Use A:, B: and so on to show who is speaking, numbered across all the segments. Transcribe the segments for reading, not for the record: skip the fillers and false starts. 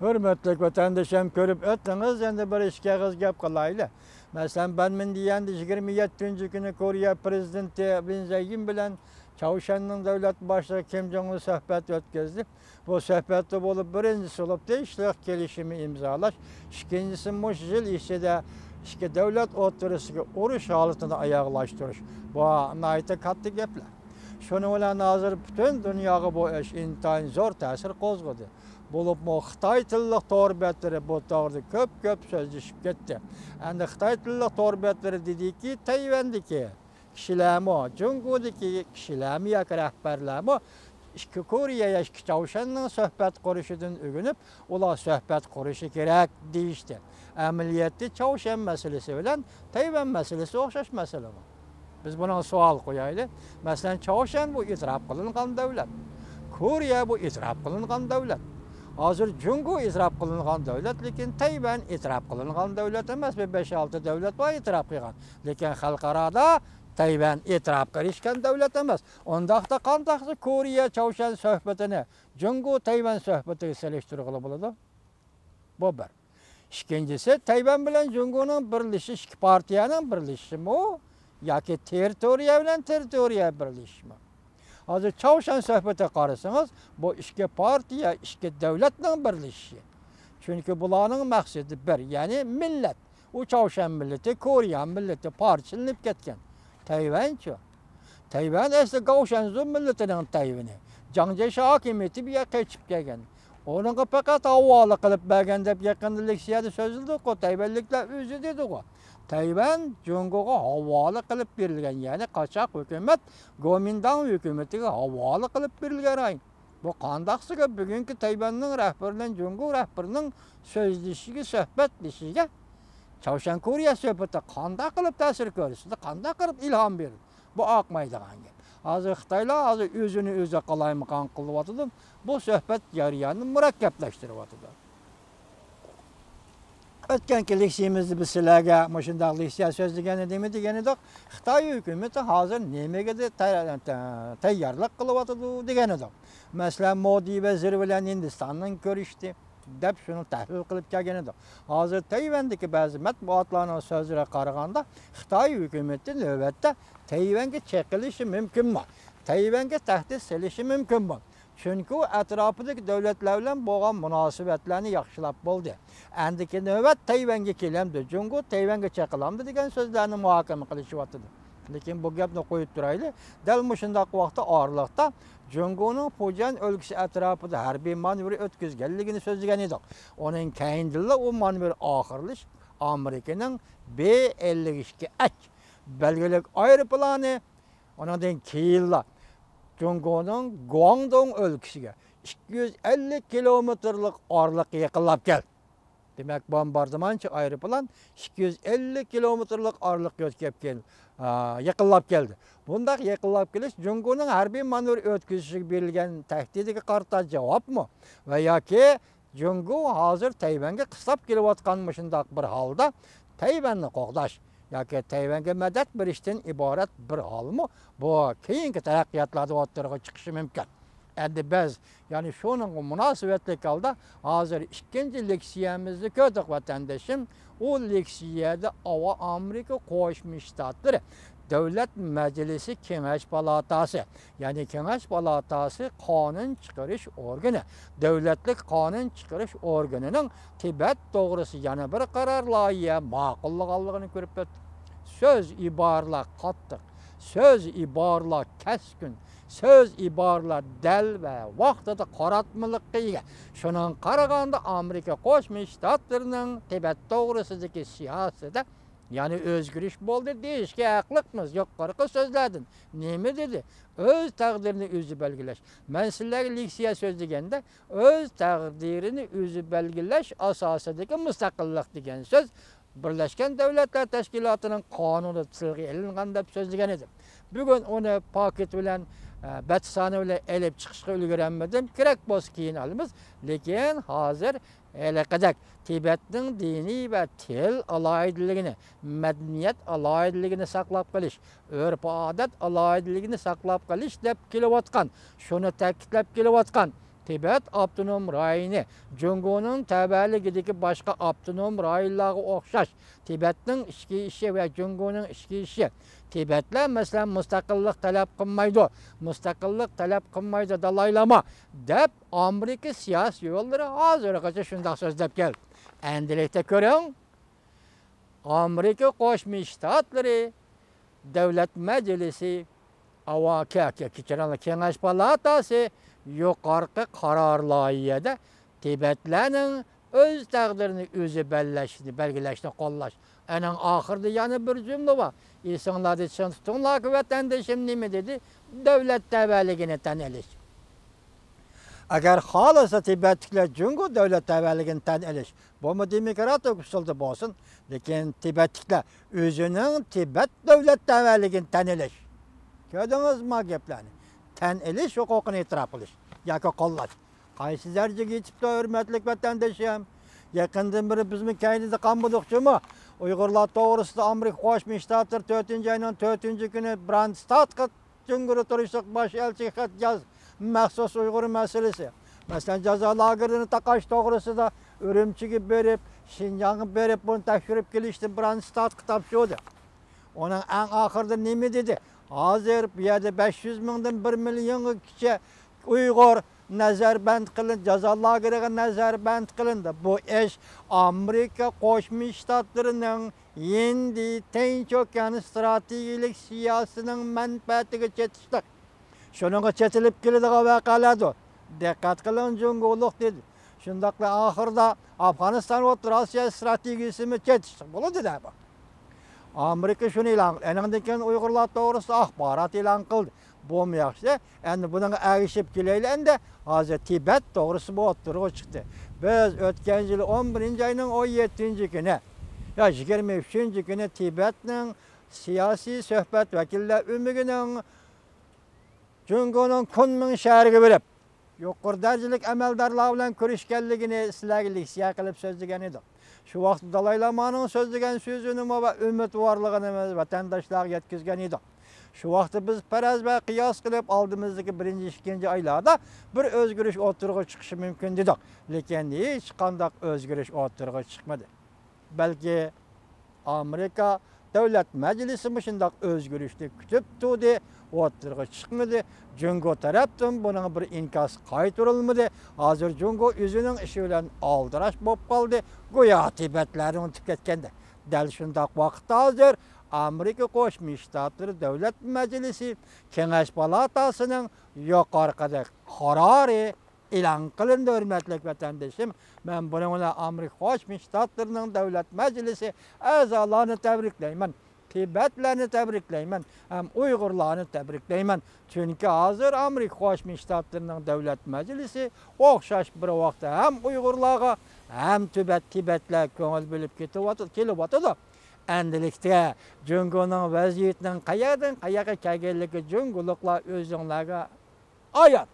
A: Hürmetlik vatandaşım görüp öttünüz, endi bir işe kız gap kılaylı. Mesela ben min diyendi 27. günü Koreya prezidenti Bin Zayin bilen Çavuşan'ın devlet başlığı Kim Jong-un sohbet ötküzdü. Bu sohbette bolup birincisi olup değişlik gelişimi imzalaş. İkincisi muş yıl işede devlet oturusunu oruç halatını ayaklaştırış. Bu naite katlı gepler. Şunu bilen hazır bütün dünyaya bu iş intayın zor tesir kozgadı. Bulup mu Xitay tillik torbetleri bu tağırdı köp sözleşip gitti. Endi Xitay tillik torbetleri dedi ki Tayvan'daki kişilerimi, Cumhur'daki kişilerimi yak rəhbərlərimi İşki Koreya işki Çavuşan'ın söhbət kuruşudun ügünüp ola söhbət kuruşu gerek deyişti. Əməliyyatda Çavuşan meselesi bilen Tayvan meselesi oxşaş mesele var. Biz buna sual koyaylı. Mesela Çavuşan bu itiraf kılıngan devlet. Koreya bu itiraf kılıngan devlet. Hazır Cumhur itiraf kılıngan devlet, lekin Tayvan itiraf kılıngan devlet emas. 5-6 devlet var itiraf kılgan. Lekin halkarada Tayvan itiraf kılışkan devlet emas. Ondaqda qandaqsı Koreya Çavuşan söhbetini, Cumhur Tayvan söhbeti seliştirgili buludu. Bu bir. İkincisi Tayvan bilen Cumhur'un birleşi, iki partiyanın birleşimi o. Yoki territoriya bilen territoriya birleşimi. Hazır Çavuşan söhbeti qarasınız, bu iki partiya, iki devletning birleşişi. Çünkü bularning maqsadi bir, yani millet. O Çavuşan milleti, Koreya milleti parçalanıp ketgan. Tayvan-chi. Tayvan esa Gavşanzu milletining Tayvani. Jangjay hakimiyeti bir yoqqa chiqib kelgan. Onunğa faqat havoli qilib bergan deb yaqinda leksiyada so'zildi-ku, Tayvanliklar o'zi dedi-ku. Tayvan Cumhur'a havoli qilib berilgan, ya'ni qochoq hukumat Kuomintang hukumatiga havoli qilib berilgan. Bu qandaqsiga bugungi Tayvanning rahbaridan Cumhur rahbarining so'zlashiga, suhbatlashiga Çavuşan Koreya söhbeti qandaq qilib ta'sir ko'rsatdi, qandaq qilib ilhom berdi. Bu oqmaydigan gap. Hozir Xitoylar hozir o'zini o'zi qalaymiqon qilyapti. Bu söhbet jarayonini murakkablashtiryapti. O'tgan leksiyamizda biz sizlarga shunday leksiya so'zlagan edik. Xitoy hukumati hozir nimaga tayyorlik qilyapti degan edik. Masalan, Modi vazir bilan Hindistonning ko'rishdi deb shuni tahlil qilib kelgan edik. Hozir Tayvandagi ba'zi matbuotlarning so'zlariga qaraganda Xitoy hukumati navbatda Tayvanga chekilishi mumkinmi? Tayvanga tahdid selishi mumkinmi? Çünkü atrofidagi davlatlar bilan bo'lgan munosabatlarni yaxshilab bo'ldi. Andiki navbat Tayvanga kelamdi, Cumhur Tayvanga chaqilamdi degan so'zlarni muhokama qilishyapti. Lekin bu gapni qo'yib turaylik. Dal shundaq vaqtda oraliqda Cumhurning Fujian o'lkasi atrofida harbiy manevr o'tkazganligini so'zlagan edik. Uning keyindilla u manevr oxirlash Amerikaning B-52H belgilik aeroplani ondan keyinla Cumhur'un Guangdong o'lkasiga 250 kilometrlik oraliqqa yaqinlab keldi. Demak, bombardimanchi aeroplan 250 kilometrlik oraliqqa o'tkazib keldi, yaqinlab keldi. Bundaq yaqinlab kelish Cumhur'ning harbiy manevr o'tkazishiga berilgan tahdidiga qarta javobmi? Va yoki Cumhur hozir Tayvanga qislab kelayotgan shundaq bir holda Tayvanni qo'g'dash yoki Tayvanga madad berishdan iborat bir holmi? Bu keyingi taraqqiyotlarda o'rtaga chiqishi mumkin. Endi biz, yani şunun münasebetli holda hozir ikinci leksiyamizni ko'rdik vatandaşım. O leksiyada Amerika Qo'shma Shtatlari Davlat Majlisi Kengash palatasi, ya'ni Kengash palatasi qonun chiqarish organi, davlatlik qonun chiqarish organining Tibet to'g'risi yana bir qaror loyiha ma'qullaganligini ko'rib o'tdik. Söz iboralar qattiq, söz iboralar keskin, söz iboralar dal va vaqtida qaratmalikqa ega. Shuning qaraganda Amerika Qo'shma Shtatlarining Tibet to'g'risidagi siyosatida yani özgürlük bo'ldi deyishga haqliqmiz. Yuqorqi so'zladin. Nima dedi? O'z taqdirini o'zi belgilash. Men sizlarga leksiya so'zlaganda o'z taqdirini o'zi belgilash asosidagi mustaqillik degan so'z Birleşken Devletler Teşkilatı'nın kanunu tilga ilingan deb so'zlagan edim. Bugun uni paket bilan batsani bilan elib chiqishga ulgurmadim. Kerak bo'lsa keyin olamiz. Lekin hozir elaqadak Tibetning diniy va til aloyidligini, madaniyat aloyidligini saqlab qolish, urf-odat aloyidligini saqlab qolish deb kelayotgan, shuni ta'kidlab kelayotgan Tibet Abdunum rayını, Cungo'nun təbəligideki başqa Abdunum rayınları oxşaş. Tibet'nin işki işi ve Cungo'nun işki işi. Tibetler mesela müstakillik talep kılmaydı. Müstakillik talep kılmaydı dalaylama. Dep Amerika siyasi yolları hazırgacha şundaq sözlep geldi. Endilikte görün. Amerika Qo'shma Shtatlari Davlat Majlisi Kengash palatasi yuqorqi qaror loyihada Tibetlarning o'z taqdirini o'zi belgilashni qo'llash. Anan oxirida yana bir jumla bor. Esinglarda tutinglar ki vatandoshim nima dedi? Davlat tabaligini tan olish. Agar xohlasa Tibetliklar Jungo davlat tabaligini tan olish, bu demokratik usulda bo'lsin, lekin Tibetliklar o'zining Tibet davlat tabaligini tan olish. Ko'rdingizmi gaplarni? Tan olish huquqini e'tirof qilish yoki qo'llash. Qaysi darajaga yetibdi, hurmatli vatandoshim? Yaqindan beri bizning kaynida qanbuduqchimi? Uyg'urlar to'g'risida Amerika Qo'shma Shtatlar 4-oyning 4-kuni Brandstadga Jungga turishliq bosh elchi xat yoz maxsus Uyg'ur masalasi. Masalan, jazo lagerini taqash to'g'risida Urumchiga berib, Shinjongga berib, buni tekshirib kelishdi Brandstadga topshirdi. Onun en oxirida nima dedi? Hozir bu yerda 500 mingdan 1 million kishi Uyg'ur nazarband qilindi, jazo lageriga nazarband qilindi. Bu ish Amerika Qo'shma Shtatlarining endi Tinch okeani strategik siyosatining manfaatiga chetishlik. Shuningga chetilib keladigan voqealardir. Diqqat qiling, Jungo'liq dedi. Shundaqla oxirida Afg'oniston va Rossiya strategiyasini chetishlik bo'ladi-da bu. Amerika shuni e'lon qildi. Andan keyin Uyg'urlar to'g'risida axborot e'lon qildi. Bu yaxshi. Endi bunga erishib kelaylik. Hozir Tibet to'g'risi bu o'tirg'i chiqdi. Biz o'tgan yil 11-oyning 17-kuni, ya 23-kuni Tibetning siyosiy suhbat vakillar umigining Jungo'ning Kunming shahriga berib, yuqori darajalik amaldorlar bilan ko'rishganligini sizlarga leksiya qilib so'zlagan edim. Şu vaqt Dalay Lama'nın sözlügen sözünü ve ümit varlığını vatandaşlar yetkizgen idi. Şu vaqt biz paraz ve kıyas kılıp aldığımızdaki 1-2 aylarda bir özgürlük oturuğu çıkışı mümkün dedik. Lekin hiç kandak özgürlük oturuğu çıkmadı. Belki Amerika Devlet Meclisi şundak özgürlükte kütüp tutdu, oturuğu çıkmadı. Jungo taraftan bunun bir inkas qaytırılmadı. Hazır Jungo özünün işi bilen aldıraş bop kaldı. Goya Tibetlerini unutip ketkende. Del şundak vaqtda hazır Amerika Qo'shma Shtatlari Davlat Majlisi Kengash palatasının yuqorqida qarori e'lon qilindi, hurmatli vatandoshim. Men buni Amerika Qo'shma Shtatlarining Davlat Majlisi a'zolarini tabriklayman. Tibetlarni tabriklayman, hem Uyg'urlarni tabriklayman. Çünkü hazır Amerika Qo'shma Shtatlarining Davlat Majlisi o'xshash bir vaqtda hem Uyg'urlarga hem Tibetlar ko'ngil bo'lib kelyapti. Endilikte Jungo'nun vaziyetining qayoqqa kelganligi Jungo'liklar o'zinglarga ayat.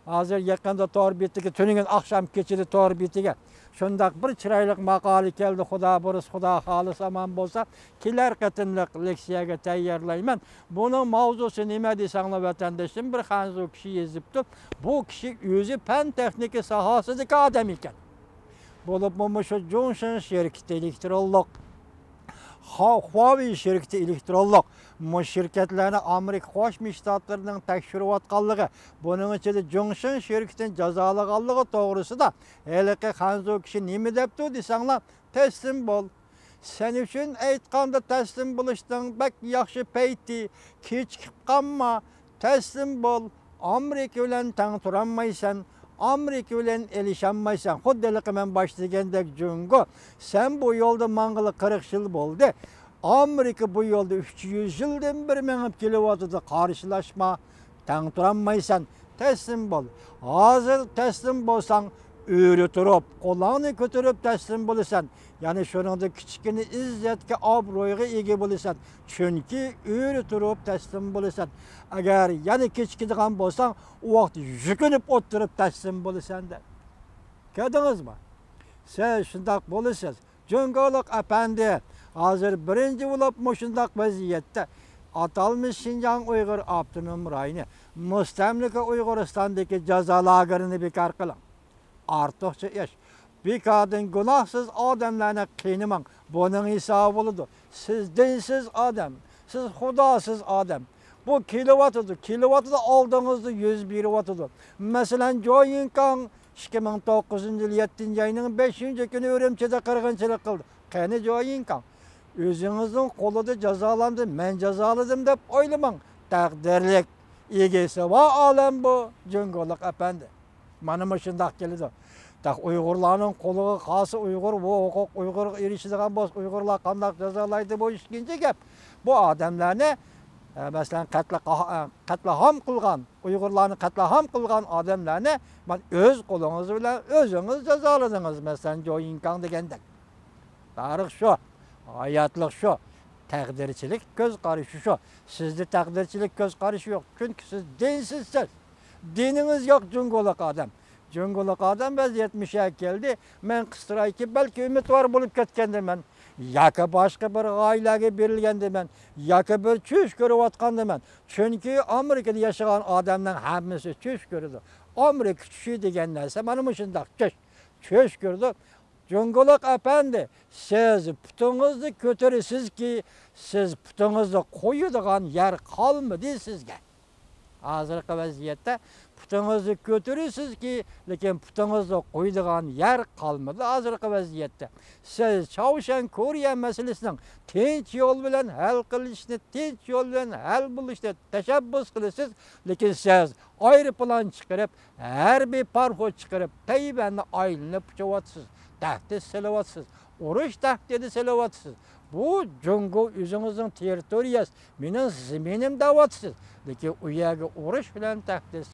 A: Hazır yaqinda torbetiga tuningen akşam keçidi torbetiga shundaq bir chiroyli maqola keldi. Xudo burus, Xudo xolis aman bo'lsa, kelar qatimliq leksiyaga tayyorlayman. Buning mavzusi nima desanglar vatandoshim, bir xanzu kishi yezibdi. Bu kishi o'zi fan texnika sohasidagi odam ekan. Bo'lib shu Johnson şirketi elektrolog, Huawei şirketi elektrolog, bu şirketlerini Amerika Qo'shma Shtatlarining tekshirayotganligi, buning ichida Johnson şirketining jazolaganligi to'g'risida haligi xanzu kishi nima debdi desanglar, teslim bo'l. Sen uchun aytganda teslim bo'lishning bak yaxshi payti, kechikib qolma, teslim bo'l. Amerika bilan tang turolmaysan. Amerika bilan elişanmaysan. Xuddaligi men boshlagandek Jungo, sen bu yo'lda mang'ili 40 yil bo'ldi. Amerika bu yo'lda 300 yildan beri menib kelyapti. Qarshilashma, tang turolmaysan, teslim bo'l. Hozir teslim bo'lsang, o'ri turib, qo'lingni ko'tarib teslim bo'lasan. Ya'ni shuningda kichkina izzatga, obro'yga ega bo'lasan. Chunki o'ri turib teslim bo'lasan. Agar yana kechikadigan bo'lsang, u vaqt yukinib o'tirib teslim bo'lasan-da. Ko'rdingizmi? Siz shundoq bo'lasiz. Jungo'liq apandi hozir birinchi bo'lib shundoq vaziyatda Atalmış Şinjan Uyghur Abdunum Rayını müstemlike Uyguristan'daki cezalarını bekar kılın. Artıkça iş. Bir kadın günahsız adamlarına kıynaman. Bunun hesabı oldu. Siz dinsiz adam. Siz hudasız adam. Bu kilovatıdır. Kilovatı da aldığınızda 101 vatıdır. Mesela Joyinkan 2009 yıl 7. ayının 5. günü Ürümçi'de kırgınçılık kıldı. Kene Joyinkan. Özünüzün koluda cezalandı. Ben cezaladım deyip oylaman. Takdirlik. İgisi var alem bu. Cüngoluk efendi. Manım ışındak geldi. Tak Uygurların koluğu kası Uygur, bu hukuk Uygur erişidiğen boz Uygurlar kandak cezalaydı bu işkinci gep. Bu adamlar ne? Mesela katliam kılgan, Uygurlarını katliam kılgan adamlar ne? Öz kolunuz bilen özünüz cezaladınız mesela Joyinkan degende. Tarih şu, hayatlık şu, takdirçilik göz karışı şu. Sizde takdirçilik göz karışı yok. Çünkü siz dinsizsiniz. Dininiz yok cüngoluk adam. Cüngoluk adam biz 70'e geldi. Ben kıstıray ki belki ümit var bulup ketkendim ben. Yakı başka bir ailege berilgendi ben. Yakı bir çüş görüp atkandım ben. Çünkü Amerika'da yaşayan adamdan hepsi çüş gördü. Amerika çüşü degen neyse benim ışındak çüş gördü. Cüngoluk efendi siz putunuzu götürürsünüz ki siz putunuzu koyuduğun yer kalmadı sizge. Hazırkı vaziyette putunuzu götürürsünüz ki lekin putunuzu koyduğun yer kalmadı hazırkı vaziyette. Siz Çavuşan Koriya meselesinin tinç yol bilen hal kılışını, tinç yol bilen hal buluşunu teşebbüs kılısınız. Lekin siz ayrı plan çıkarıp, her bir parho çıkarıp, Tayyiben'le aylını pıçavatsız, tahdis selavatsız, oruç tahdidi selavatsız. Bu Cungo özünüzün teritoriyası, benim zeminim davatsız. Lekin uyaga oruç bilen tahdis